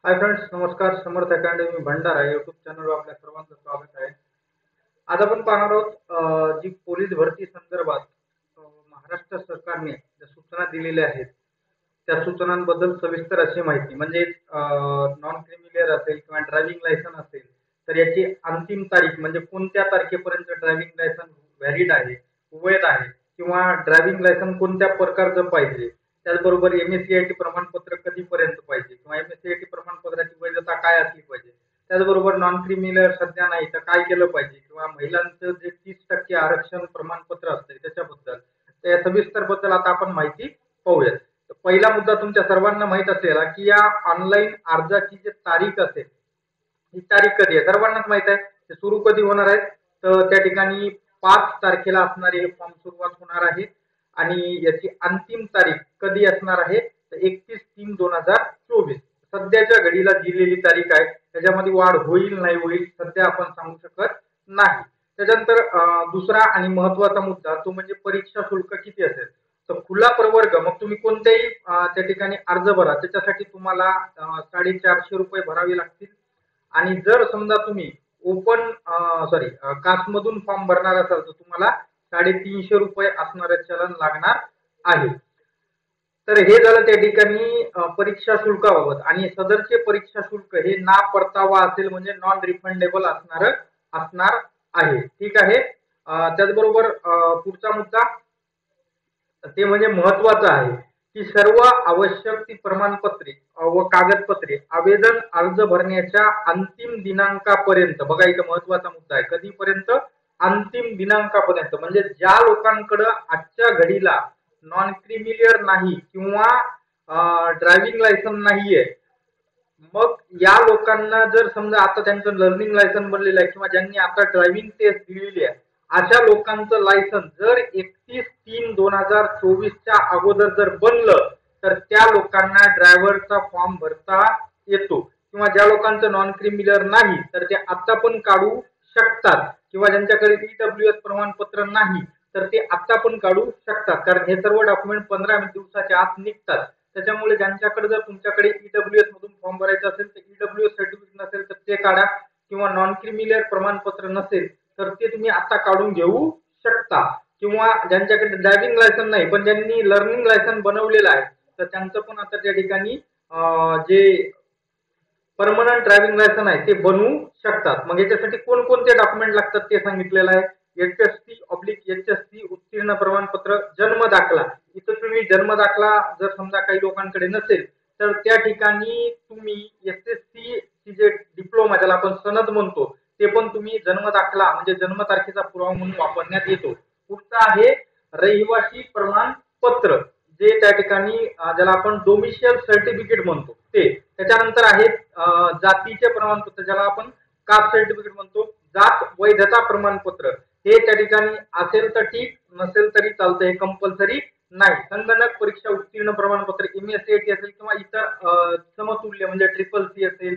Hi friends, नमस्कार. समर्थ academy Bhandara YouTube चॅनलवर आपल्या सर्वांचं स्वागत आहे. आज आपण पाहणार आहोत जी पोलीस भरती संदर्भात महाराष्ट्र सरकारने ज्या सूचना दिलेल्या आहेत त्या सूचनांबद्दल सविस्तर अशी माहिती. म्हणजे नॉन क्रिमिलियर असेल किंवा ड्रायव्हिंग लायसन असेल तर याची अंतिम तारीख म्हणजे कोणत्या तारखेपर्यंत ड्रायव्हिंग लायसन व्हॅलिड आहे, वैध आहे, किंवा ड्रायव्हिंग लायसन कोणत्या प्रकारचं पाहिजे, त्याचबरोबर एमएससीआयटी प्रमाणपत्र कधीपर्यंत पाहिजे किंवा एमएससीआयटी प्रमाणपत्राची वैधता काय असली पाहिजे, त्याचबरोबर नॉन क्रिमिनल सध्या नाही तर काय केलं पाहिजे, किंवा महिलांचं जे 30% आरक्षण प्रमाणपत्र असते त्याच्याबद्दल त्या सविस्तर बद्दल आता आपण माहिती पाहूयात. पहिला मुद्दा तुमच्या सर्वांना माहित असेल की या ऑनलाईन अर्जाची जी तारीख असेल ही तारीख कधी आहे सर्वांनाच माहित आहे. ते सुरू कधी होणार आहे तर त्या ठिकाणी 5 तारखेला असणारे हे फॉर्म सुरुवात होणार आहे आणि याची अंतिम तारीख कधी असणार आहे तर 31/3/2024. सध्याच्या घडीला दिलेली तारीख आहे, त्याच्यामध्ये वाढ होईल नाही होईल सध्या आपण सांगू शकत नाही. त्याच्यानंतर दुसरा आणि महत्वाचा मुद्दा तो म्हणजे परीक्षा शुल्क किती असेल. तर खुला प्रवर्ग मग तुम्ही कोणत्याही त्या ठिकाणी अर्ज भरा त्याच्यासाठी तुम्हाला 450 रुपये भरावे लागतील. आणि जर समजा तुम्ही ओपन कास्टमधून फॉर्म भरणार असाल तर तुम्हाला 350 रुपये असणारं चलन लागणार आहे. तर हे झालं त्या ठिकाणी परीक्षा शुल्काबाबत. आणि सदरचे परीक्षा शुल्क हे ना परतावा असेल म्हणजे नॉन रिफंडेबल असणार आहे. ठीक आहे. त्याचबरोबर पुढचा मुद्दा ते म्हणजे महत्वाचं आहे की सर्व आवश्यक ती प्रमाणपत्रे व कागदपत्रे आवेदन अर्ज भरण्याच्या अंतिम दिनांकापर्यंत, बघा इथं महत्वाचा मुद्दा आहे, कधीपर्यंत, अंतिम दिनांकापर्यंत. म्हणजे ज्या लोकांकडे आजच्या घडीला नॉन क्रिमिलियर नाही किंवा ड्रायव्हिंग लायसन नाहीये, मग या लोकांना जर समजा आता त्यांचं लर्निंग लायसन बनलेलं आहे किंवा ज्यांनी आता ड्रायव्हिंग टेस्ट दिलेली आहे अशा लोकांचं लायसन जर 31/3/2024च्या अगोदर जर बनलं तर त्या लोकांना ड्रायव्हरचा फॉर्म भरता येतो. किंवा ज्या लोकांचं नॉन क्रिमिलियर नाही तर ते आता पण काढू शकतात. किंवा ज्यांच्याकडे ईडब्ल्यूएस प्रमाणपत्र नाही तर ते आता पण काढू शकतात, कारण हे सर्व डॉक्युमेंट 15 दिवसाच्या आत निघतात. त्याच्यामुळे ज्यांच्याकडे जर तुमच्याकडे ईडब्ल्यूएस मधून फॉर्म भरायचा असेल तर ईडब्ल्यूएस सर्टिफिकेट नसेल तर ते काढा, किंवा नॉन क्रिमिलियर प्रमाणपत्र नसेल तर ते तुम्ही आता काढून घेऊ शकता. किंवा ज्यांच्याकडे ड्रायव्हिंग लायसन नाही पण ज्यांनी लर्निंग लायसन बनवलेलं आहे तर त्यांचं पण आता त्या ठिकाणी जे परमनंट ड्रायव्हिंग लायसन आहे ते बनवू शकतात. मग याच्यासाठी कोणकोणते डॉक्युमेंट लागतात ते सांगितलेलं आहे. HSC/HSC उत्तीर्ण प्रमाणपत्र, जन्म दाखला. इथं तुम्ही जन्म दाखला जर समजा काही लोकांकडे नसेल तर त्या ठिकाणी तुम्ही SSC ची जे डिप्लोमा ज्याला आपण सनद म्हणतो ते पण तुम्ही जन्म दाखला म्हणजे जन्म तारखेचा पुरावा म्हणून वापरण्यात येतो. पुढचा आहे रहिवासी प्रमाणपत्र, जे त्या ठिकाणी ज्याला आपण डोमिशियल सर्टिफिकेट म्हणतो ते. त्याच्यानंतर आहे जातीचे प्रमाणपत्र ज्याला आपण कास्ट सर्टिफिकेट म्हणतो. जात वैधता प्रमाणपत्र हे त्या ठिकाणी असेल तर ठीक, नसेल तरी चालतं, हे कंपल्सरी नाही. संगणक परीक्षा उत्तीर्ण प्रमाणपत्र एमएससीआयटी असेल किंवा इतर समतुल्य म्हणजे CCC असेल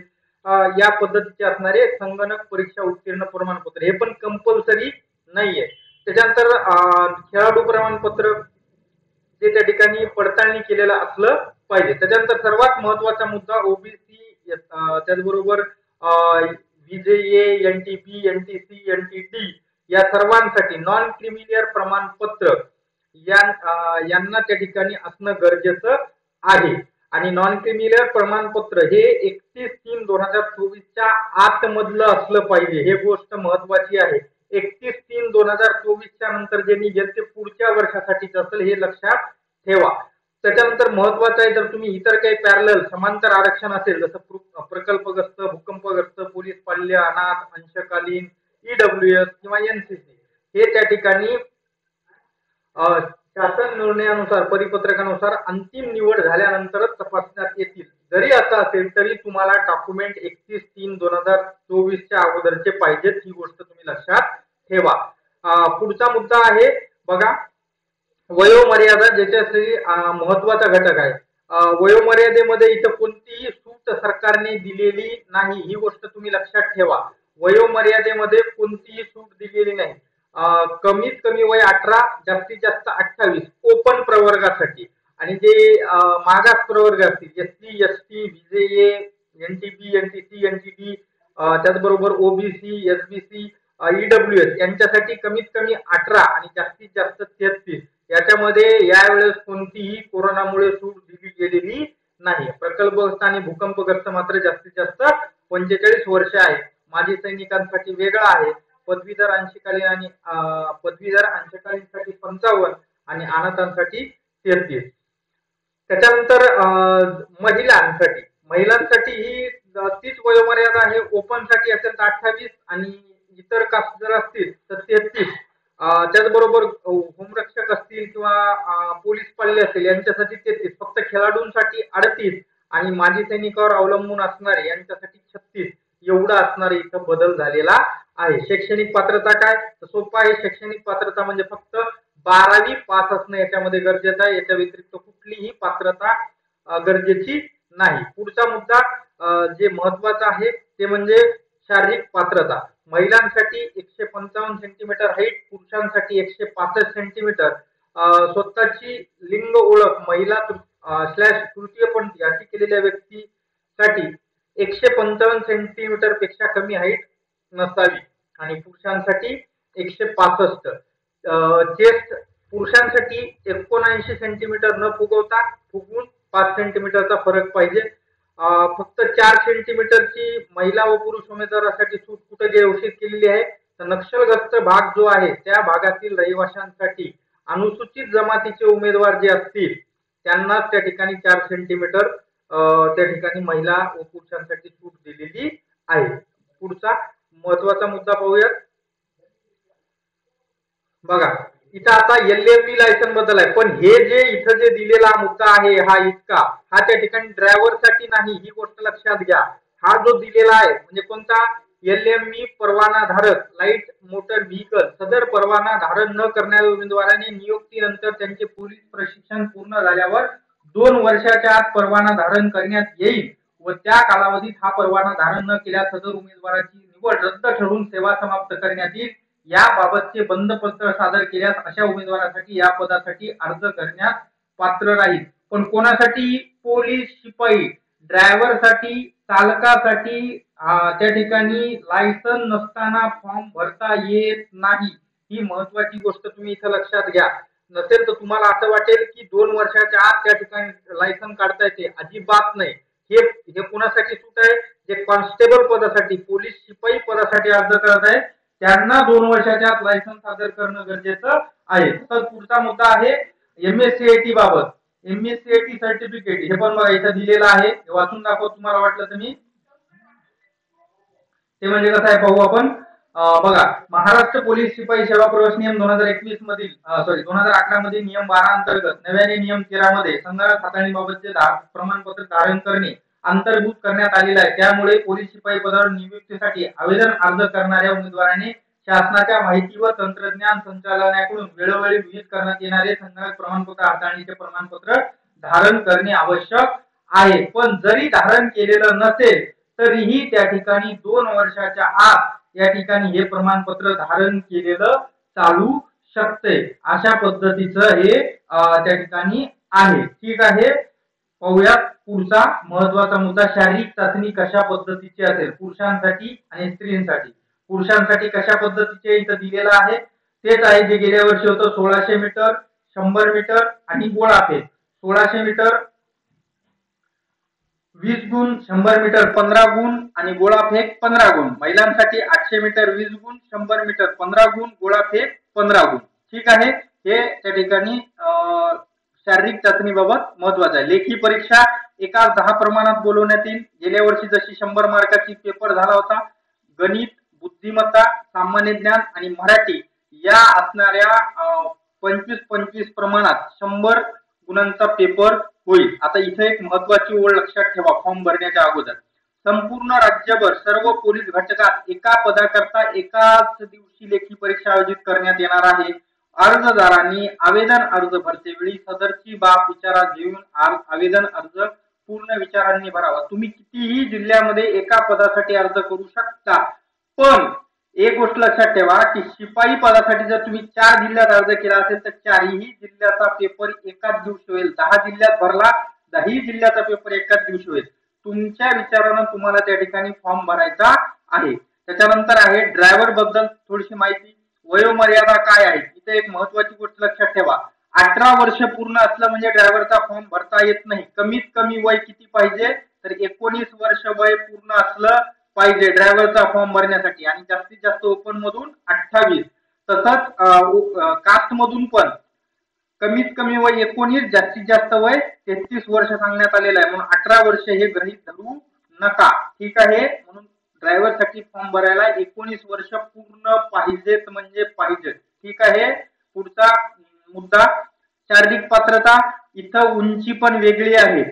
या पद्धतीचे असणारे संगणक परीक्षा उत्तीर्ण प्रमाणपत्र हे पण कंपल्सरी नाहीये. त्याच्यानंतर खेळाडू प्रमाणपत्र जे त्या ठिकाणी पडताळणी केलेलं असलं पाहिजे. त्याच्यानंतर सर्वात महत्वाचा मुद्दा ओबीसी, त्याचबरोबर VJA, NTB, NTC, NTD या सर्वांसाठी नॉन क्रिमिलियर प्रमाणपत्र यांना त्या ठिकाणी असणं गरजेचं आहे. आणि नॉन क्रिमिलियर प्रमाणपत्र हे 31/3/2024च्या आतमधलं असलं पाहिजे, हे गोष्ट महत्वाची आहे. 31/3/2024च्या नंतर जे निघेल ते पुढच्या वर्षासाठीच असेल, हे लक्षात ठेवा. त्याच्यानंतर महत्वाचं आहे, जर तुम्ही इतर काही पॅरलल समांतर आरक्षण असेल जसं प्रकल्पग्रस्त, भूकंपग्रस्त, पोलीस पाल्य, अनाथ, अंशकालीन, ईडब्ल्यूएस किंवा एनसीसी हे त्या ठिकाणी शासन निर्णयानुसार परिपत्रकानुसार अंतिम निवड झाल्यानंतरच तपासण्यात येतील. जरी असं असेल तरी तुम्हाला डॉक्युमेंट 31/3/2024च्या अगोदरचे पाहिजेत, ही गोष्ट तुम्ही लक्षात ठेवा. पुढचा मुद्दा आहे बघा वयोमर्यादा, ज्याच्यासाठी महत्वाचा घटक आहे. वयोमर्यादेमध्ये इथं कोणतीही सूट सरकारने दिलेली नाही, ही गोष्ट तुम्ही लक्षात ठेवा. वयोमर्यादेमध्ये कोणतीही सूट दिलेली नाही. कमीत कमी वय 18, जास्तीत जास्त 28 ओपन प्रवर्गासाठी. आणि जे मागास प्रवर्ग असतील SC, ST, VJA, NTB, NTC, NTD, त्याचबरोबर OBC, SBC, EWS यांच्यासाठी कमीत कमी 18 आणि जास्तीत जास्त 33. याच्यामध्ये यावेळेस कोणतीही कोरोनामुळे सूट दिली गेलेली नाही. प्रकल्पग्रस्त आणि भूकंपग्रस्त मात्र जास्तीत जास्त 45 वर्ष आहे. माजी सैनिकांसाठी वेगळा आहे. पदवीधर अंशकालीनसाठी 55 आणि अनाथांसाठी 33. त्याच्यानंतर महिलांसाठी ही तीच वयोमर्यादा आहे. ओपन साठी असेल तर 28 आणि इतर कास्ट जर असतील तर 33. त्याचबरोबर होमरक्षक असतील किंवा पोलीस पाल्य असेल यांच्यासाठी 33. फक्त खेळाडूंसाठी 38 आणि माजी सैनिकावर अवलंबून असणारे यांच्यासाठी 36 एवढा असणारे इथं बदल झालेला आहे. शैक्षणिक पात्रता काय तर सोपं आहे. शैक्षणिक पात्रता म्हणजे फक्त 12वी पास असणं याच्यामध्ये गरजेचं आहे. याच्या व्यतिरिक्त कुठलीही पात्रता गरजेची नाही. पुढचा मुद्दा जे महत्वाचा आहे ते म्हणजे शारीरिक पात्रता. महिलांसाठी 155 सेंटीमीटर हाईट, पुरुषांसाठी 165 सेंटीमीटर. स्वतःची लिंग ओळख महिला तृतीयपंथी अशी केलेल्या व्यक्तीसाठी 155 सेंटीमीटर पेक्षा कमी हाईट नसावी आणि पुरुषांसाठी 165. चेस्ट पुरुषांसाठी 79 सेंटीमीटर न फुगवून 5 सेंटीमीटरचा फरक पाहिजे. फक्त 4 सेंटीमीटरची महिला व पुरुष उमेदवारासाठी सूट कुठे घोषित केलेली आहे तर नक्षलग्रस्त भाग जो आहे त्या भागातील रहिवाशांसाठी अनुसूचित जमातीचे उमेदवार जे असतील त्यांनाच त्या ठिकाणी 4 सेंटीमीटर त्या ठिकाणी महिला व पुरुषांसाठी सूट दिलेली आहे. पुढचा महत्वाचा मुद्दा पाहूयात. बघा इथं आता LMV लायसन बद्दल आहे, पण हे जे इथं जे दिलेला मुद्दा आहे हा त्या ठिकाणी ड्रायव्हर साठी नाही, ही गोष्ट लक्षात घ्या. हा जो दिलेला आहे म्हणजे कोणता LMV परवाना धारक लाईट मोटर व्हेकल सदर परवाना धारण न करणाऱ्या उमेदवाराने नियुक्तीनंतर त्यांचे पोलीस प्रशिक्षण पूर्ण झाल्यावर 2 वर्षाच्या आत परवाना धारण करण्यात येईल व त्या कालावधीत हा परवाना धारण न केल्यास सदर उमेदवाराची निवड रद्द ठरवून सेवा समाप्त करण्यात येईल. याबाबतचे बंधपत्र सादर केल्यास अशा उमेदवारासाठी या पदासाठी अर्ज करण्यास पात्र राहील. पण कोणासाठी? पोलीस शिपाई, ड्रायव्हर साठी, चालकासाठी त्या ठिकाणी लायसन नसताना फॉर्म भरता येत नाही. ही महत्वाची गोष्ट तुम्ही इथं लक्षात घ्या. नसेल तर तुम्हाला असं वाटेल की 2 वर्षाच्या आत त्या ठिकाणी लायसन काढता येते. अजिबात नाही. हे कोणासाठी सूट आहे? जे कॉन्स्टेबल पदासाठी, पोलीस शिपाई पदासाठी अर्ज करत आहे त्यांना 2 वर्षाच्या आत लायसन सादर करणं गरजेचं आहे. तर पुढचा मुद्दा आहे MSCIT बाबत. MSCIT सर्टिफिकेट हे पण बघा इथं दिलेलं आहे. वाचून दाखव तुम्हाला वाटलं तर मी. ते म्हणजे कसं आहे पाहू आपण. बघा महाराष्ट्र पोलीस शिपाई सेवा प्रवेश नियम 2021 मधील 2011 मधील नियम 12 अंतर्गत नव्याने नियम 13 मध्ये संगणक हाताळणीबाबतचे प्रमाणपत्र धारण करणे अंतर्भूत करण्यात आलेला आहे. त्यामुळे पोलीस शिपाई पदावर नियुक्तीसाठी आवेदन अर्ज करणाऱ्या उमेदवाराने शासनाच्या माहिती व तंत्रज्ञान संचालनालयाकडून वेळोवेळी विहित करण्यात येणारे संगणक प्रमाणपत्र हाताळणीचे प्रमाणपत्र धारण करणे आवश्यक आहे. पण जरी धारण केलेलं नसेल तरीही त्या ठिकाणी 2 वर्षाच्या आत या ठिकाणी हे प्रमाणपत्र धारण केलेलं चालू शकते. अशा पद्धतीचं हे त्या ठिकाणी आहे. ठीक आहे. पाहूयात पुढचा महत्वाचा मुद्दा. शारीरिक चाचणी कशा पद्धतीची असेल पुरुषांसाठी आणि स्त्रियांसाठी. पुरुषांसाठी कशा पद्धतीचे इथं दिलेलं आहे तेच आहे जे गेल्या वर्षी होतं. 1600 मीटर, 100 मीटर आणि गोळाफेक. 1600 मीटर 20 गुण, 100 मीटर 15 गुण आणि गोळाफेक 15 गुण. महिलांसाठी 800 मीटर 20 गुण, 100 मीटर 15 गुण, गोळाफेक 15 गुण. ठीक आहे. हे त्या ठिकाणी शारीरिक चाचणीबाबत महत्वाचं आहे. लेखी परीक्षा एका 10 प्रमाणात बोलवण्यात येईल. गेल्या वर्षी जशी 100 मार्काची पेपर झाला होता, गणित, बुद्धिमत्ता, सामान्य ज्ञान आणि मराठी या असणाऱ्या 25-25 प्रमाणात 100 गुणांचा पेपर होईल. आता इथे एक महत्वाची ओळ लक्षात ठेवा. फॉर्म भरण्याच्या अगोदर संपूर्ण राज्यभर सर्व पोलीस घटकात एका पदाकरता एकाच दिवशी लेखी परीक्षा आयोजित करण्यात येणार आहे. अर्जदारांनी आवेदन अर्ज भरतेवेळी सदरची बाब विचारात घेऊन आवेदन अर्ज पूर्ण विचारांनी भरावा. तुम्ही कितीही जिल्ह्यामध्ये एका पदासाठी अर्ज करू शकता, पण एक गोष्ट लक्षात ठेवा की शिपाई पदासाठी जर तुम्ही 4 जिल्ह्यात अर्ज केला असेल तर 4ही जिल्ह्याचा पेपर एकाच दिवशी होईल. 10 जिल्ह्यात भरला 10ही जिल्ह्याचा पेपर एकाच दिवशी होईल. तुमच्या विचारानं तुम्हाला त्या ठिकाणी फॉर्म भरायचा आहे. त्याच्यानंतर आहे ड्रायव्हर बद्दल थोडीशी माहिती. वयोमर्यादा काय आहे, इथे एक महत्वाची गोष्ट लक्षात ठेवा. 18 वर्ष पूर्ण असलं म्हणजे ड्रायव्हरचा फॉर्म भरता येत नाही. कमीत कमी वय किती पाहिजे, तर 19 वर्ष वय पूर्ण असलं पाहिजे ड्रायव्हरचा फॉर्म भरण्यासाठी, आणि जास्तीत जास्त ओपन मधून 28. तसंच कास्ट मधून पण कमीत कमी वय 19, जास्तीत जास्त वय 33 वर्ष सांगण्यात आलेलं आहे. म्हणून 18 वर्ष हे गृहीत धरू नका. ठीक आहे. म्हणून ड्रायव्हर साठी फॉर्म भरायला 19 वर्ष पूर्ण पाहिजेत म्हणजे पाहिजे. ठीक आहे. पुढचा मुद्दा शारीरिक पात्रता. इथं उंची पण वेगळी आहे.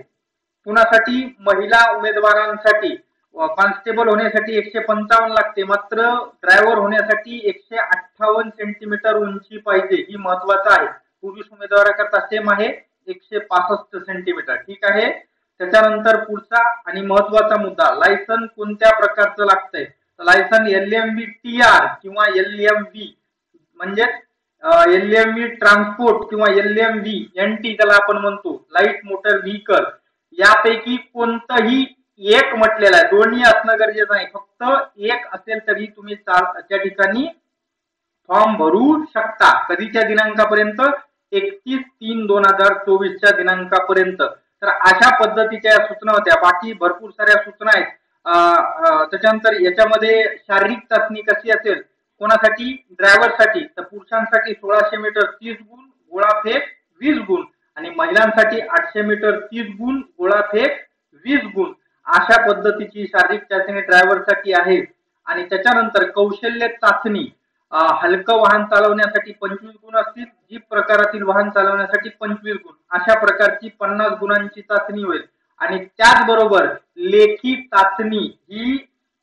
कुणासाठी, महिला उमेदवारांसाठी कॉन्स्टेबल होण्यासाठी 155 लागते, मात्र ड्रायव्हर होण्यासाठी 158 सेंटीमीटर उंची पाहिजे. ही महत्वाचं आहे. पुरुष उमेदवाराकरता सेम आहे 165 सेंटीमीटर. ठीक आहे. त्याच्यानंतर पुढचा आणि महत्वाचा मुद्दा, लायसन कोणत्या प्रकारचं लागतंय. लायसन LMV TR किंवा LMV म्हणजे LMV ट्रान्सपोर्ट किंवा LMV NT त्याला आपण म्हणतो, लाईट मोटर व्हेकल, यापैकी कोणतंही एक म्हटलेलं आहे. दोन्ही असणं गरजेचं नाही. फक्त एक असेल तरी तुम्ही त्या ठिकाणी फॉर्म भरू शकता. कधीच्या दिनांकापर्यंत, 31/3/2024च्या दिनांकापर्यंत. तर अशा पद्धतीच्या सूचना होत्या. बाकी भरपूर साऱ्या सूचना आहेत. त्याच्यानंतर याच्यामध्ये शारीरिक चाचणी कशी असेल, कोणासाठी, ड्रायव्हरसाठी, तर पुरुषांसाठी 1600 मीटर 30 गुण, गोळाफेक 20 गुण, आणि महिलांसाठी 800 मीटर 30 गुण, गोळाफेक 20 गुण. अशा पद्धतीची शारीरिक चाचणी ड्रायव्हरसाठी आहे. आणि त्याच्यानंतर कौशल्य चाचणी, हलकं वाहन चालवण्यासाठी 25 गुण असतील, जीप प्रकारातील वाहन चालवण्यासाठी 25 गुण, अशा प्रकारची 50 गुणांची चाचणी होईल. आणि त्याचबरोबर लेखी चाचणी ही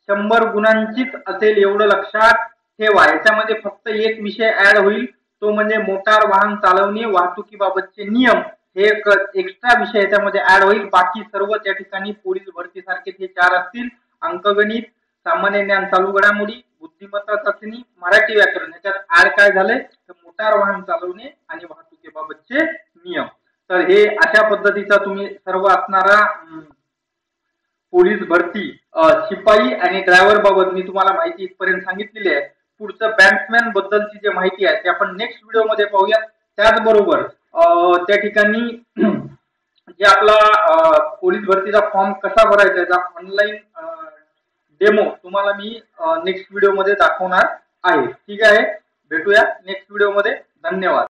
100 गुणांचीच असेल, एवढं लक्षात ठेवा. याच्यामध्ये फक्त एक विषय ऍड होईल, तो म्हणजे मोटार वाहन चालवणे, वाहतुकीबाबतचे नियम. हे एक एक्स्ट्रा विषय याच्यामध्ये ऍड होईल. बाकी सर्व त्या ठिकाणी पोलीस भरती सारखे हे 4 असतील. अंकगणित, सामान्य ज्ञान, चालू घडामोडी, बुद्धिमत्ता चाचणी, मराठी व्याकरण. याच्यात ऍड काय झालंय, तर मोटार वाहन चालवणे आणि वाहतुकीबाबतचे नियम. तर हे अशा पद्धतीचा तुम्ही सर्व असणारा पोलीस भरती, शिपाई आणि ड्रायव्हर बाबत मी तुम्हाला माहिती इथपर्यंत सांगितलेली आहे. पुढचं बॅट्समॅन बद्दलची जी माहिती आहे ते आपण नेक्स्ट व्हिडिओ मध्ये पाहूया. त्याचबरोबर त्या ठिकाणी जे आपला पोलीस भरतीचा फॉर्म कसा भरायचा याचा ऑनलाईन डेमो तुम्हाला मी नेक्स्ट व्हिडिओ मध्ये दाखवणार आहे. ठीक आहे. भेटूया नेक्स्ट व्हिडिओ मध्ये. धन्यवाद.